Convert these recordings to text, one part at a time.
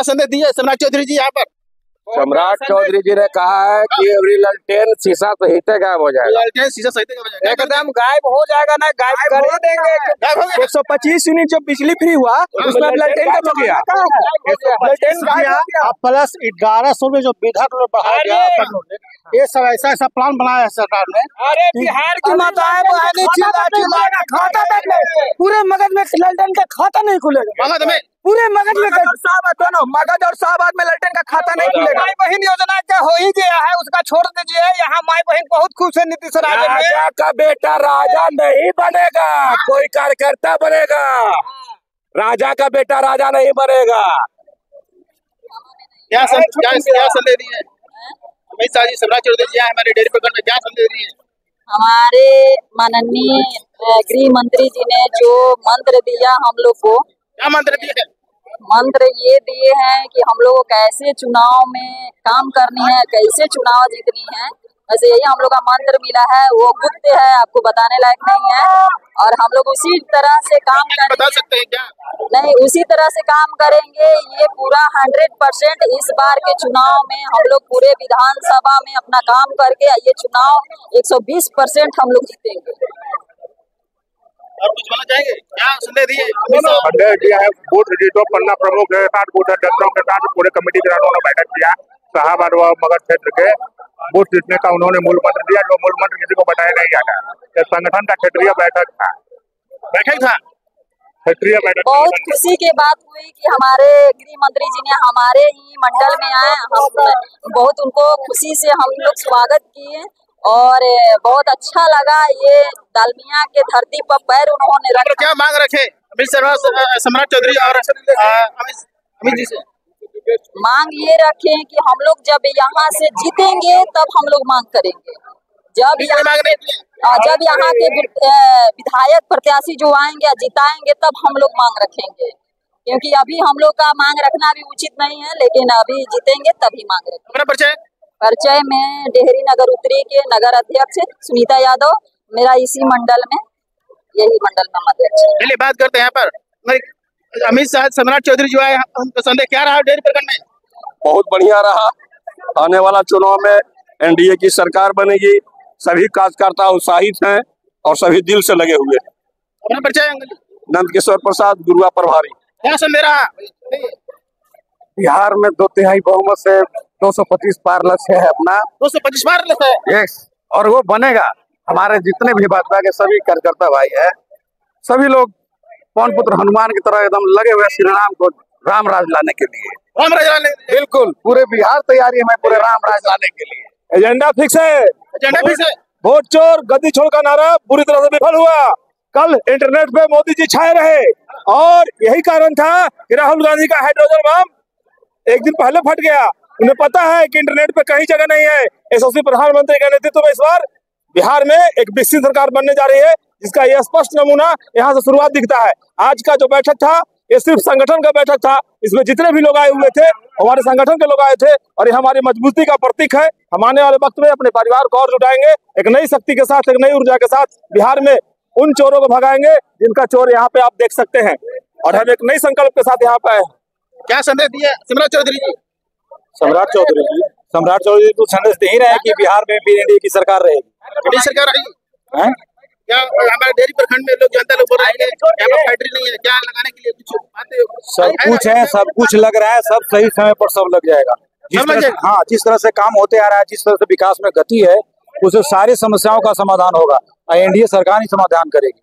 क्या संदेश दिए सम्राट चौधरी जी यहाँ पर? सम्राट चौधरी जी ने कहा है कि अभी लालटेन शीशा सहित गायब हो जाएगा। लालटेन शीशा सहित गायब हो जाएगा, एकदम गायब हो जाएगा ना, गायब कर ही देंगे। 125 यूनिट जो बिजली फ्री हुआ उसमें अब लालटेन का तो गया, लालटेन गायब। प्लस 1100 में जो विधक बढ़ा गया, ये सब ऐसा प्लान बनाया है सरकार ने। अरे बिहार की माताएं बहनें चिल्ला चिल्ला खाता तक नहीं, पूरे मगध में लालटेन का खाता नहीं खुलेगा। मगध में पूरे मगध में दोनों मगध और शाहबाद में लालटेन का खाता नहीं खुलेगा। माई बहन योजना का हो ही गया है, उसका छोड़ दीजिए। यहाँ माई बहन बहुत खुश है नीतीश राजा में। राजा का बेटा राजा नहीं बनेगा, कोई कार्यकर्ता बनेगा। राजा का बेटा राजा नहीं बनेगा। क्या संदेश दिए अमित शाह जी, सम्राट चौधरी जी हमारे डेयरी प्रखंड में क्या संदेश दिए? हमारे माननीय गृह मंत्री जी ने जो मंत्र दिया हम लोग को, क्या मंत्र दिए हैं? मंत्र ये दिए हैं कि हम लोग को कैसे चुनाव में काम करनी है, कैसे चुनाव जीतनी है, वैसे यही हम लोग का मंत्र मिला है। वो गुप्त है, आपको बताने लायक नहीं है, और हम लोग उसी तरह से काम करेंगे। बता सकते हैं क्या? नहीं, उसी तरह से काम करेंगे। ये पूरा 100% इस बार के चुनाव में हम लोग पूरे विधानसभा में अपना काम करके ये चुनाव 120% हम लोग जीतेंगे। और कुछ बोलना चाहेंगे? क्या संदेश दिए? संदेश दिया है, बूथ विजिटों पन्ना प्रमुख के साथ, बूथ अध्यक्षों के साथ पूरे कमेटी के साथ उन्होंने बैठक किया। शाहबाद व मगध क्षेत्र के बूथ जीतने का उन्होंने मूल मंत्र दिया, जो मूल मंत्र किसी को बताया नहीं जाता। संगठन का क्षेत्रीय बैठक था। क्षेत्रीय बैठक बहुत खुशी की बात हुई कि हमारे गृह मंत्री जी ने हमारे ही मंडल में आए। हम बहुत उनको खुशी से हम लोग स्वागत किए और बहुत अच्छा लगा। ये दालमिया के धरती पर पैर उन्होंने रखा। क्या मांग रखे सम्राट चौधरी और अमित जी से? मांग ये रखे कि हम लोग जब यहाँ से जीतेंगे तब हम लोग मांग करेंगे। जब यहाँ के विधायक प्रत्याशी जो आएंगे या जिताएंगे तब हम लोग मांग रखेंगे, क्योंकि अभी हम लोग का मांग रखना भी उचित नहीं है, लेकिन अभी जीतेंगे तभी मांग रखेंगे। परिचय में डेहरी नगर उत्तरी के नगर अध्यक्ष सुनीता यादव, मेरा इसी मंडल में, यही मंडल में अध्यक्ष। पहले बात करते हैं यहाँ पर अमित शाह सम्राट चौधरी जो आए, उनका संदेश क्या रहा डेयरी प्रखंड में? बहुत बढ़िया रहा। आने वाला चुनाव में एनडीए की सरकार बनेगी। सभी कार्यकर्ता उत्साहित हैं और सभी दिल से लगे हुए हैं। अपना परिचय? नंदकिशोर प्रसाद, गुरुआ प्रभारी। क्या संदेश रहा? बिहार में 2/3 बहुमत से 225 पार लक्ष्य है अपना। 225 पार लक्ष्य है? यस, और वो बनेगा। हमारे जितने भी भाजपा के सभी कार्यकर्ता भाई है, सभी लोग पवन पुत्र हनुमान की तरह एकदम लगे हुए श्री राम को राम राज लाने के लिए। राम राज लाने? बिल्कुल, पूरे बिहार तैयारी है पूरे राम राज लाने के लिए। एजेंडा फिक्स है। एजेंडा फिक्स है। वोट चोर गद्दी छोड़ का नारा पूरी तरह से विफल हुआ। कल इंटरनेट पे मोदी जी छाए रहे और यही कारण था कि राहुल गांधी का हाइड्रोजन बम एक दिन पहले फट गया। उन्हें पता है कि इंटरनेट पे कहीं जगह नहीं है। यशस्वी प्रधानमंत्री के नेतृत्व में इस बार बिहार में एक विकसित सरकार बनने जा रही है, जिसका यह स्पष्ट नमूना यहाँ से शुरुआत दिखता है। आज का जो बैठक था ये सिर्फ संगठन का बैठक था। इसमें जितने भी लोग आए हुए थे हमारे संगठन के लोग आए थे और ये हमारी मजबूती का प्रतीक है। हम आने वाले वक्त में अपने परिवार को और जुटाएंगे, एक नई शक्ति के साथ, एक नई ऊर्जा के साथ बिहार में उन चोरों को भगाएंगे जिनका चोर यहाँ पे आप देख सकते हैं, और हम एक नई संकल्प के साथ यहाँ पे आए। क्या संदेश दिए सम्राट चौधरी जी? सम्राट चौधरी तो संदेश दे ही रहे हैं कि बिहार में भी एनडीए की सरकार रहेगी। सरकार रहेगी? क्या हमारे डेयरी प्रखंड में लोग जनता लोग बोल रहे हैं यहाँ पर फैक्ट्री नहीं है, क्या लगाने के लिए कुछ बातें? सब कुछ है, सब कुछ लग रहा है, सब सही समय पर सब लग जाएगा। जिस तरह से काम होते आ रहा है, जिस तरह से विकास में गति है, उससे सारी समस्याओं का समाधान होगा। एनडीए सरकार ही समाधान करेगी।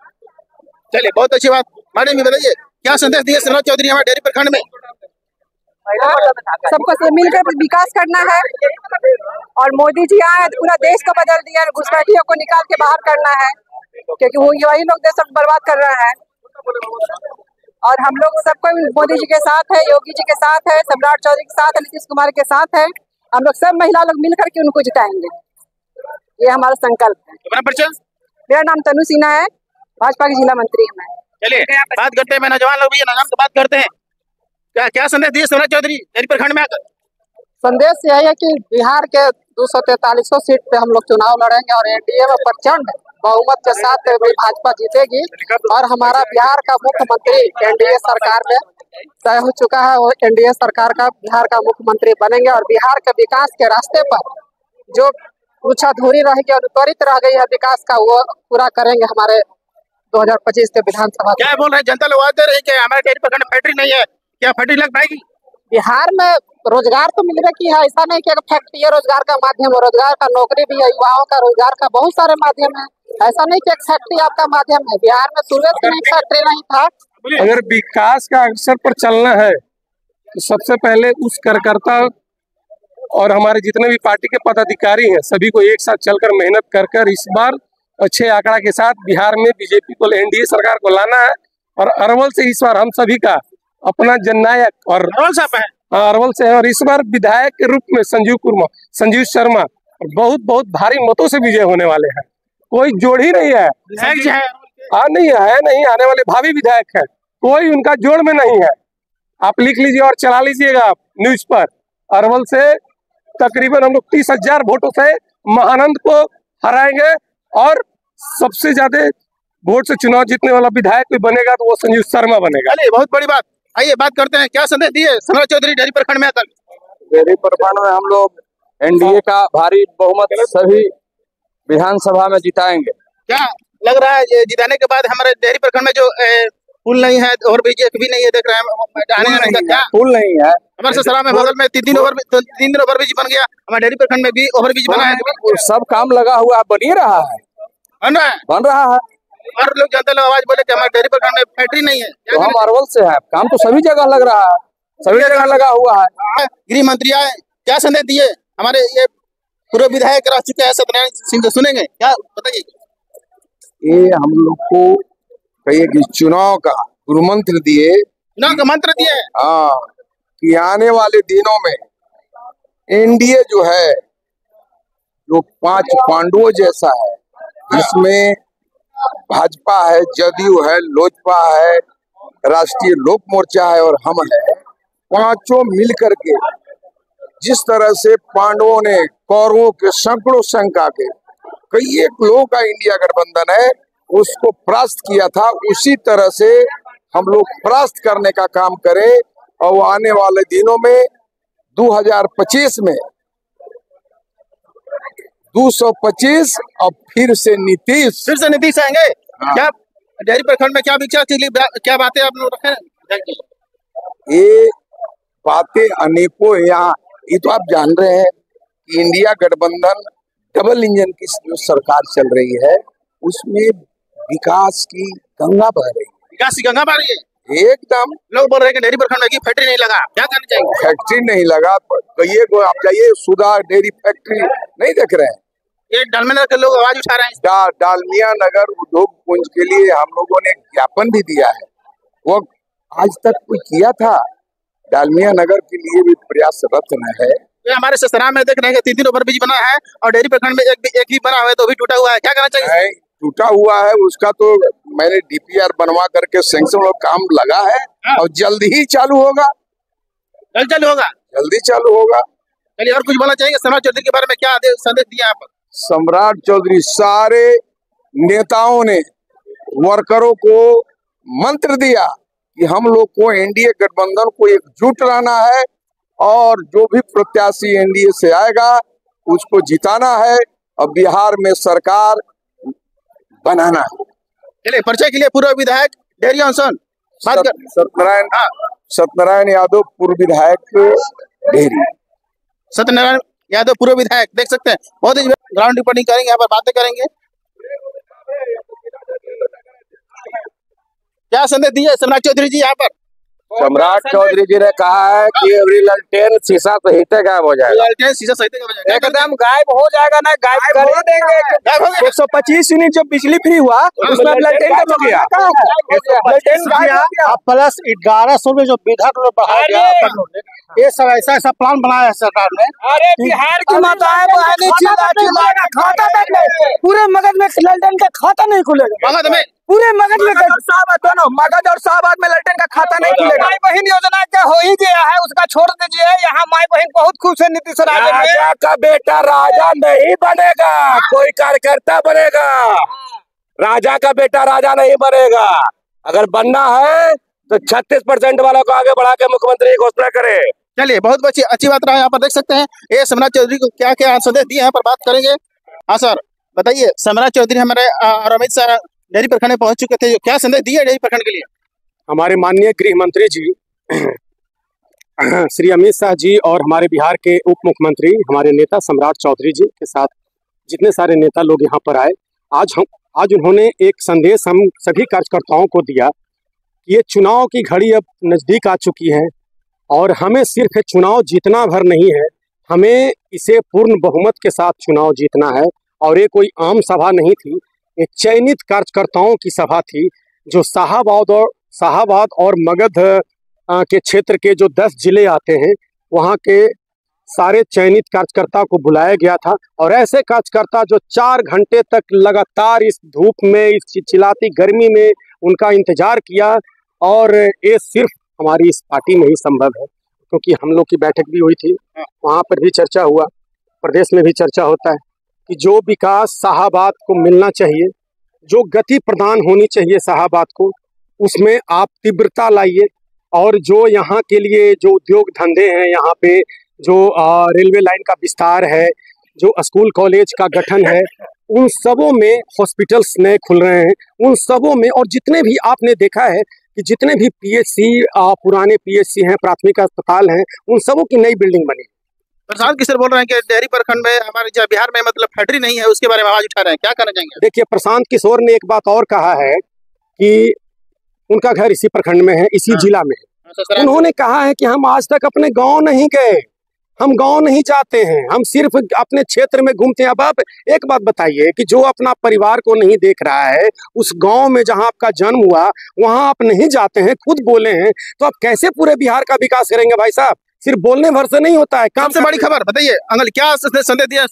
चलिए, बहुत अच्छी बात। मैडम भी बताइए, क्या संदेश दिए सम्राट चौधरी हमारे डेयरी प्रखंड में? सबको मिलकर विकास करना है और मोदी जी आए तो पूरा देश को बदल दिया, घुसपैठियों को निकाल के बाहर करना है, क्योंकि वो वही लोग देश को बर्बाद कर रहा है। और हम लोग सबको मोदी जी के साथ है, योगी जी के साथ है, सम्राट चौधरी के साथ है, नीतीश कुमार के साथ है। हम लोग सब महिला लोग मिलकर के उनको जिताएंगे, ये हमारा संकल्प है। मेरा नाम तनु सिन्हा है, भाजपा की जिला मंत्री हूँ मैं। चलिए, बात करते हैं, मैं नौजवान लोग भी नौजवान से बात करते हैं। क्या संदेश दिए सम्राट चौधरी डेयरी प्रखंड में आकर? संदेश यही है कि बिहार के 243 सीट पे हम लोग चुनाव लड़ेंगे और एनडीए में प्रचंड बहुमत के साथ भाजपा जीतेगी और हमारा बिहार का मुख्यमंत्री एनडीए सरकार में तय हो चुका है। वो एनडीए सरकार का बिहार का मुख्यमंत्री बनेंगे और बिहार के विकास के रास्ते पर जो कुछ अधूरी रह गई, त्वरित रह गई है विकास का, वो पूरा करेंगे हमारे 2025 के विधानसभा। क्या बोल रहे हैं जनता लोग आते रहे कि हमारे डेयरी प्रखंड में फैक्ट्री नहीं है, क्या फैक्ट्री लग पाएगी? बिहार में रोजगार तो मिलने की है, ऐसा नहीं कि फैक्ट्री है रोजगार का माध्यम है, रोजगार का नौकरी भी है, युवाओं का रोजगार का बहुत सारे माध्यम है। ऐसा नहीं कि एक फैक्ट्री आपका माध्यम है। बिहार में शुरू से एक फैक्ट्री नहीं था। अगर विकास का अवसर पर चलना है तो सबसे पहले उस कार्यकर्ता और हमारे जितने भी पार्टी के पदाधिकारी हैं सभी को एक साथ चलकर मेहनत कर इस बार अच्छे आंकड़ा के साथ बिहार में बीजेपी को एनडीए सरकार को लाना है। और अरवल से इस बार हम सभी का अपना जननायक और अरवल से है और इस बार विधायक के रूप में संजीव शर्मा बहुत बहुत भारी मतों से विजय होने वाले हैं। कोई जोड़ ही नहीं है, नहीं आने वाले भावी विधायक है, कोई उनका जोड़ में नहीं है। आप लिख लीजिए और चला लीजिएगा आप न्यूज पर। अरवल से तकरीबन हम लोग 30,000 वोटों से महानंद को हराएंगे और सबसे ज्यादा वोट से चुनाव जीतने वाला विधायक भी बनेगा तो वो संजीव शर्मा बनेगा। अरे बहुत बड़ी बात। आइए बात करते हैं, क्या संदेश दिए सम्राट चौधरी डेयरी प्रखंड में? डेयरी प्रखंड में हम लोग एनडीए का भारी बहुमत सभी विधानसभा में जिताएंगे। क्या लग रहा है ये जिताने के बाद हमारे डेयरी प्रखंड में जो पुल नहीं है और ब्रिज भी नहीं है, देख रहे हैं क्या पुल नहीं है हमारे ससुराल में बगल में 3 दिन ओवरब्रिज बन गया, हमारे डेयरी प्रखंड में भी ओवरब्रिज बना है। सब काम लगा हुआ बन ही रहा है, बन रहा है। और लोग जनता लोग आवाज बोले कि हमारे डेयरी प्रखंड में फैक्ट्री नहीं है। तो हम अरवल से हैं, काम तो सभी जगह लग रहा है, सभी जगह लगा हुआ है। गृह मंत्री आए, क्या संदेश दिए? हमारे ये पूर्व विधायक रह चुके हैं सत्यनारायण सिंह, सुनेंगे क्या, बताइए। ये हम लोग को कहिए कि चुनाव का गुरु मंत्र दिए, चुनाव का मंत्र दिए, हाँ, कि आने वाले दिनों में एनडीए जो है जो 5 पांडवों जैसा है, इसमें भाजपा है, जदयू है, लोजपा है, राष्ट्रीय लोक मोर्चा है और हम है, पांचों मिल करके जिस तरह से पांडवों ने कौरवों के सैकड़ों संख्या के कई एक लोगों का इंडिया गठबंधन है उसको परास्त किया था, उसी तरह से हम लोग परास्त करने का काम करें और आने वाले दिनों में 2025 में 225 और फिर से नीतीश आएंगे। हाँ। क्या डेयरी प्रखंड में क्या विचार थी, क्या बातें आप लोग रखे? ये बातें अनेकों यहाँ, ये तो आप जान रहे हैं कि इंडिया गठबंधन डबल इंजन की जो सरकार चल रही है उसमें विकास की गंगा बह रही है। विकास की गंगा बह रही है एकदम। लोग बोल रहे हैं कि डेयरी प्रखंड में फैक्ट्री नहीं लगा, क्या करना चाहिए? फैक्ट्री नहीं लगा, कहिए को आप जाइए सुधा डेयरी फैक्ट्री नहीं देख रहे हैं, ये डालमिया नगर के लोग आवाज उठा रहे हैं। डालमिया नगर उद्योग पुंज के लिए हम लोगों ने ज्ञापन भी दिया है, वो आज तक कोई किया था? डालमिया नगर के लिए भी प्रयासरत है। ये हमारे ससुराल में देख रहे हैं 3 ओवरब्रिज बना है और डेयरी प्रखंड में एक भी बना हुआ है तो भी टूटा हुआ है, क्या करना चाहिए? टूटा हुआ है उसका तो मैंने डीपीआर बनवा करके सैंक्शन और काम लगा है और जल्द ही चालू होगा। जल्दी चालू होगा। चलिए, और कुछ बोलना चाहिए सम्राट चौधरी के बारे में, क्या संदेश दिया आप? सम्राट चौधरी सारे नेताओं ने वर्करों को मंत्र दिया कि हम लोग को एनडीए गठबंधन को एकजुट रहना है और जो भी प्रत्याशी एनडीए से आएगा उसको जिताना है और बिहार में सरकार बनाना है। चलिए, परिचय के लिए पूर्व विधायक डेयरी ऑनसन सत्यनारायण यादव पूर्व विधायक डेयरी। सत्यनारायण यादव पूर्व विधायक, देख सकते हैं बहुत ही ग्राउंड रिपोर्टिंग करेंगे, यहाँ पर बातें करेंगे। क्या संदेश दिए सम्राट चौधरी जी यहाँ पर? सम्राट चौधरी जी ने कहा है कि अभी लालटेन शीशा सहित गायब हो जाएगा, लालटेन शीशा सहित एकदम गायब हो जाएगा ना, गायब कर ही देंगे। 125 यूनिट जो बिजली फ्री हुआ उसमें लालटेन कब हो गया? प्लस 1100 में जो विधक बढ़ा गया, ये सब ऐसा प्लान बनाया है सरकार ने। अरे बिहार की माताएं बहनें चिल्ला खाता नहीं, पूरे मगध में लालटेन का खाता नहीं खुलेगा। मगध में पूरे मगध में दोनों मगध और शाहबाद में लालटेन का खाता नहीं खुलेगा। माई बहन योजना क्या हो ही गया है, उसका छोड़ दीजिए। यहाँ माई बहन बहुत खुश है नीतीश राजा का बेटा राजा नहीं बनेगा, कोई कार्यकर्ता बनेगा। राजा का बेटा राजा नहीं बनेगा। अगर बनना है तो 36% वालों को आगे बढ़ा के मुख्यमंत्री घोषणा करे। चलिए, बहुत अच्छी बात रहा। यहाँ पर देख सकते हैं ये सम्राट चौधरी को क्या क्या संदेश दिए हैं पर बात करेंगे। हाँ सर, बताइए, सम्राट चौधरी हमारे और अमित शाह डेयरी प्रखंड में पहुंच चुके थे, क्या संदेश दिए डेयरी प्रखंड के लिए? हमारे माननीय गृह मंत्री जी श्री अमित शाह जी और हमारे बिहार के उप मुख्यमंत्री हमारे नेता सम्राट चौधरी जी के साथ जितने सारे नेता लोग यहाँ पर आए, आज उन्होंने एक संदेश हम सभी कार्यकर्ताओं को दिया कि ये चुनाव की घड़ी अब नज़दीक आ चुकी है और हमें सिर्फ चुनाव जीतना भर नहीं है, हमें इसे पूर्ण बहुमत के साथ चुनाव जीतना है। और ये कोई आम सभा नहीं थी, एक चयनित कार्यकर्ताओं की सभा थी जो शाहाबाद और मगध के क्षेत्र के जो 10 जिले आते हैं वहाँ के सारे चयनित कार्यकर्ता को बुलाया गया था। और ऐसे कार्यकर्ता जो 4 घंटे तक लगातार इस धूप में, इस चिलचिलाती गर्मी में उनका इंतजार किया। और ये सिर्फ हमारी इस पार्टी में ही संभव है, क्योंकि हम लोग की बैठक भी हुई थी, वहाँ पर भी चर्चा हुआ, प्रदेश में भी चर्चा होता है कि जो विकास शाहाबाद को मिलना चाहिए, जो गति प्रदान होनी चाहिए शाहाबाद को, उसमें आप तीव्रता लाइए। और जो यहाँ के लिए जो उद्योग धंधे हैं, यहाँ पे जो रेलवे लाइन का विस्तार है, जो स्कूल कॉलेज का गठन है, उन सबों में हॉस्पिटल्स नए खुल रहे हैं, उन सबों में, और जितने भी आपने देखा है कि जितने भी पीएचसी पुराने पीएचसी हैं, प्राथमिक अस्पताल हैं, उन सबों की नई बिल्डिंग बनी। प्रशांत किशोर बोल रहे हैं कि डेयरी प्रखंड में हमारे बिहार में मतलब फैक्ट्री नहीं है, उसके बारे में आवाज उठा रहे हैं, क्या कहना चाहेंगे? देखिए, प्रशांत किशोर ने एक बात और कहा है कि उनका घर इसी प्रखंड में है, इसी जिला में है। उन्होंने कहा है कि हम आज तक अपने गांव नहीं गए, हम गांव नहीं जाते हैं, हम सिर्फ अपने क्षेत्र में घूमते हैं। अब आप एक बात बताइए कि जो अपना परिवार को नहीं देख रहा है, उस गांव में जहां आपका जन्म हुआ वहां आप नहीं जाते हैं, खुद बोले हैं, तो आप कैसे पूरे बिहार का विकास करेंगे भाई साहब? सिर्फ बोलने भर से नहीं होता है, काम से बड़ी खबर बताइए अंकल, क्या संदेश दिया?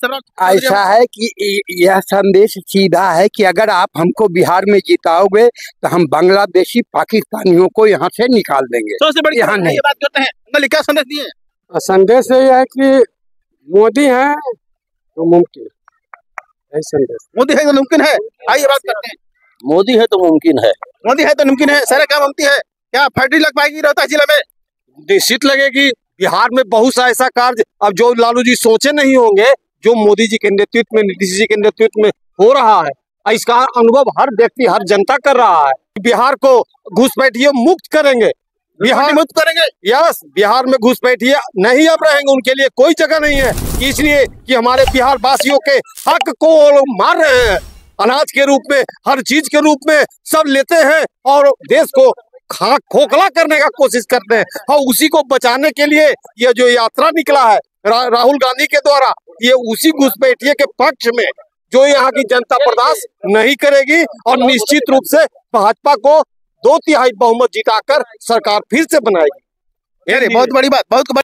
ऐसा है कि यह संदेश सीधा है कि अगर आप हमको बिहार में जिताओगे तो हम बांग्लादेशी पाकिस्तानियों को यहाँ से निकाल देंगे। सबसे बड़ी यहाँ नहीं बात करते हैं अंकल, क्या संदेश दिए? संदेश यही है कि मोदी है तो मुमकिन है, संदेश मोदी है तो मुमकिन है। आइए बात करते हैं, मोदी है तो मुमकिन है, मोदी है तो मुमकिन है। सारे काम मुमकिन है। क्या फैक्ट्री लग पाएगी रोहतास जिले में? निश्चित लगेगी। बिहार में बहुत सा ऐसा कार्य अब जो लालू जी सोचे नहीं होंगे, जो मोदी जी के नेतृत्व में, नीतीश जी के नेतृत्व में हो रहा है, इसका अनुभव हर व्यक्ति, हर जनता कर रहा है। बिहार को घुसपैठिए मुक्त करेंगे, बिहार मुक्त करेंगे। यस, बिहार में घुसपैठिए नहीं अब रहेंगे, उनके लिए कोई जगह नहीं है, इसलिए कि हमारे बिहार वासियों के हक को लोग मार रहे हैं, अनाज के रूप में, हर चीज के रूप में सब लेते हैं और देश को खोखला करने का कोशिश करते हैं। और उसी को बचाने के लिए ये जो यात्रा निकला है राहुल गांधी के द्वारा, ये उसी घुसपैठिए के पक्ष में, जो यहाँ की जनता बर्दाश्त नहीं करेगी। और निश्चित रूप से भाजपा को 2/3 बहुमत जिताकर सरकार फिर से बनाएगी। बहुत बड़ी बात, बहुत